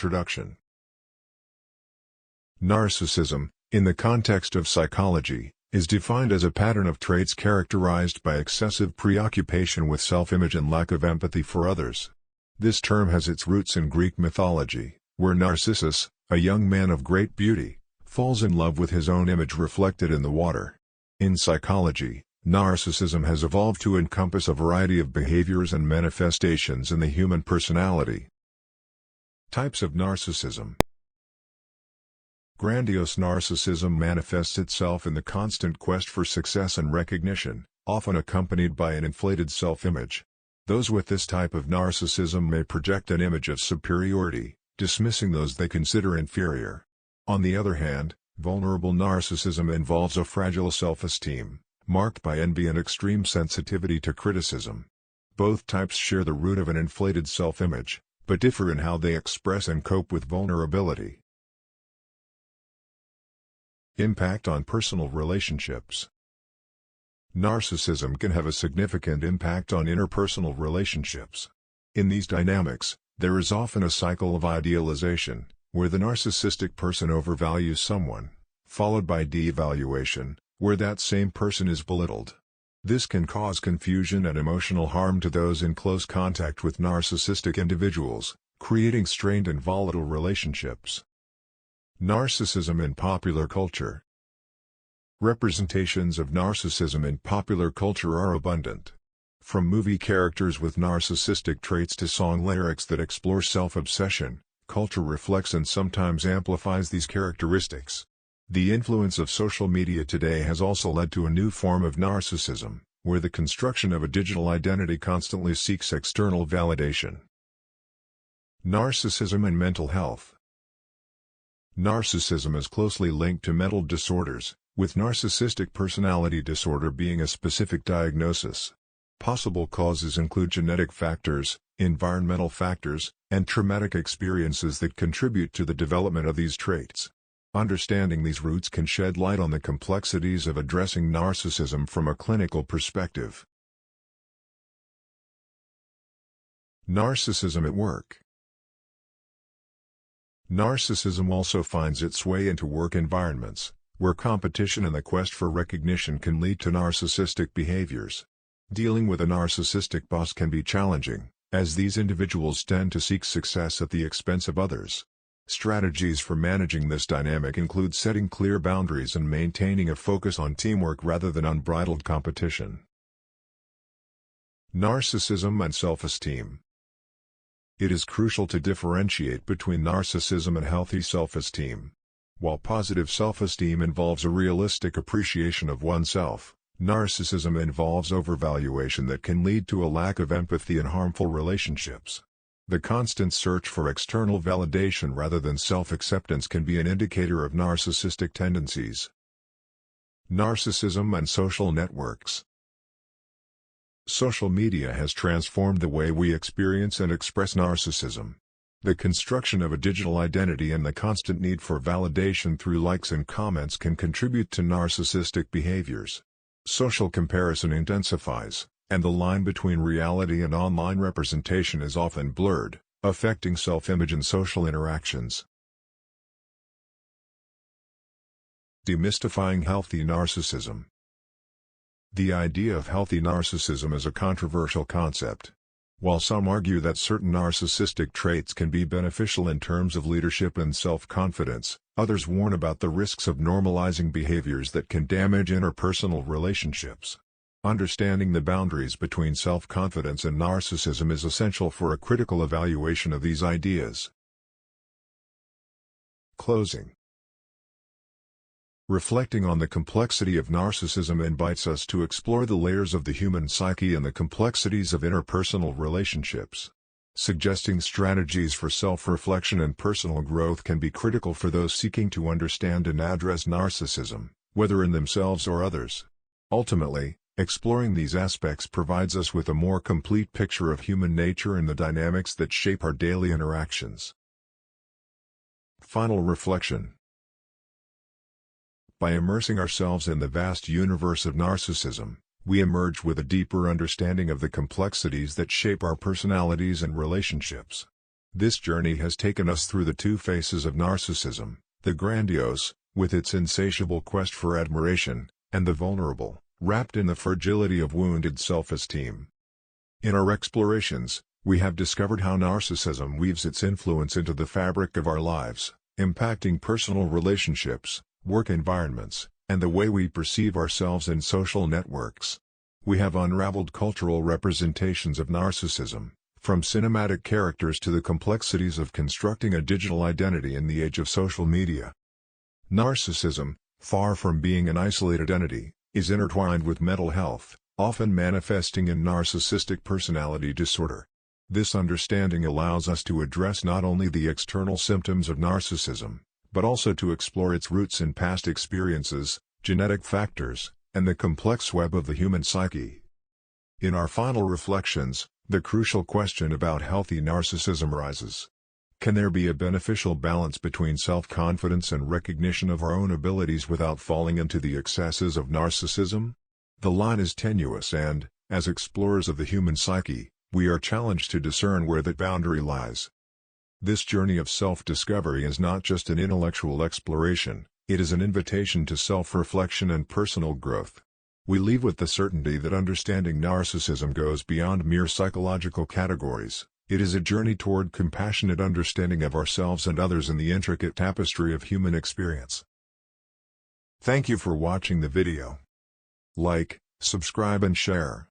Introduction. Narcissism, in the context of psychology, is defined as a pattern of traits characterized by excessive preoccupation with self-image and lack of empathy for others. This term has its roots in Greek mythology, where Narcissus, a young man of great beauty, falls in love with his own image reflected in the water. In psychology, narcissism has evolved to encompass a variety of behaviors and manifestations in the human personality. Types of narcissism. Grandiose narcissism manifests itself in the constant quest for success and recognition, often accompanied by an inflated self-image. Those with this type of narcissism may project an image of superiority, dismissing those they consider inferior. On the other hand, vulnerable narcissism involves a fragile self-esteem, marked by envy and extreme sensitivity to criticism. Both types share the root of an inflated self-image, but differ in how they express and cope with vulnerability. Impact on personal relationships. Narcissism can have a significant impact on interpersonal relationships. In these dynamics, there is often a cycle of idealization, where the narcissistic person overvalues someone, followed by devaluation, where that same person is belittled. This can cause confusion and emotional harm to those in close contact with narcissistic individuals, creating strained and volatile relationships. Narcissism in popular culture. Representations of narcissism in popular culture are abundant. From movie characters with narcissistic traits to song lyrics that explore self-obsession, culture reflects and sometimes amplifies these characteristics. The influence of social media today has also led to a new form of narcissism, where the construction of a digital identity constantly seeks external validation. Narcissism and mental health. Narcissism is closely linked to mental disorders, with narcissistic personality disorder being a specific diagnosis. Possible causes include genetic factors, environmental factors, and traumatic experiences that contribute to the development of these traits. Understanding these roots can shed light on the complexities of addressing narcissism from a clinical perspective. Narcissism at work. Narcissism also finds its way into work environments, where competition and the quest for recognition can lead to narcissistic behaviors. Dealing with a narcissistic boss can be challenging, as these individuals tend to seek success at the expense of others. Strategies for managing this dynamic include setting clear boundaries and maintaining a focus on teamwork rather than unbridled competition. Narcissism and self-esteem. It is crucial to differentiate between narcissism and healthy self-esteem. While positive self-esteem involves a realistic appreciation of oneself, narcissism involves overvaluation that can lead to a lack of empathy and harmful relationships. The constant search for external validation rather than self-acceptance can be an indicator of narcissistic tendencies. Narcissism and social networks. Social media has transformed the way we experience and express narcissism. The construction of a digital identity and the constant need for validation through likes and comments can contribute to narcissistic behaviors. Social comparison intensifies, and the line between reality and online representation is often blurred, affecting self-image and social interactions. Demystifying healthy narcissism. The idea of healthy narcissism is a controversial concept. While some argue that certain narcissistic traits can be beneficial in terms of leadership and self-confidence, others warn about the risks of normalizing behaviors that can damage interpersonal relationships. Understanding the boundaries between self-confidence and narcissism is essential for a critical evaluation of these ideas. Closing. Reflecting on the complexity of narcissism invites us to explore the layers of the human psyche and the complexities of interpersonal relationships. Suggesting strategies for self-reflection and personal growth can be critical for those seeking to understand and address narcissism, whether in themselves or others. Ultimately, exploring these aspects provides us with a more complete picture of human nature and the dynamics that shape our daily interactions. Final reflection. By immersing ourselves in the vast universe of narcissism, we emerge with a deeper understanding of the complexities that shape our personalities and relationships. This journey has taken us through the two faces of narcissism, the grandiose, with its insatiable quest for admiration, and the vulnerable, wrapped in the fragility of wounded self-esteem. In our explorations, we have discovered how narcissism weaves its influence into the fabric of our lives, impacting personal relationships, work environments, and the way we perceive ourselves in social networks. We have unraveled cultural representations of narcissism, from cinematic characters to the complexities of constructing a digital identity in the age of social media. Narcissism, far from being an isolated entity, is intertwined with mental health, often manifesting in narcissistic personality disorder. This understanding allows us to address not only the external symptoms of narcissism, but also to explore its roots in past experiences, genetic factors, and the complex web of the human psyche. In our final reflections, the crucial question about healthy narcissism arises. Can there be a beneficial balance between self-confidence and recognition of our own abilities without falling into the excesses of narcissism? The line is tenuous and, as explorers of the human psyche, we are challenged to discern where that boundary lies. This journey of self-discovery is not just an intellectual exploration, it is an invitation to self-reflection and personal growth. We leave with the certainty that understanding narcissism goes beyond mere psychological categories. It is a journey toward compassionate understanding of ourselves and others in the intricate tapestry of human experience. Thank you for watching the video. Like, subscribe and share.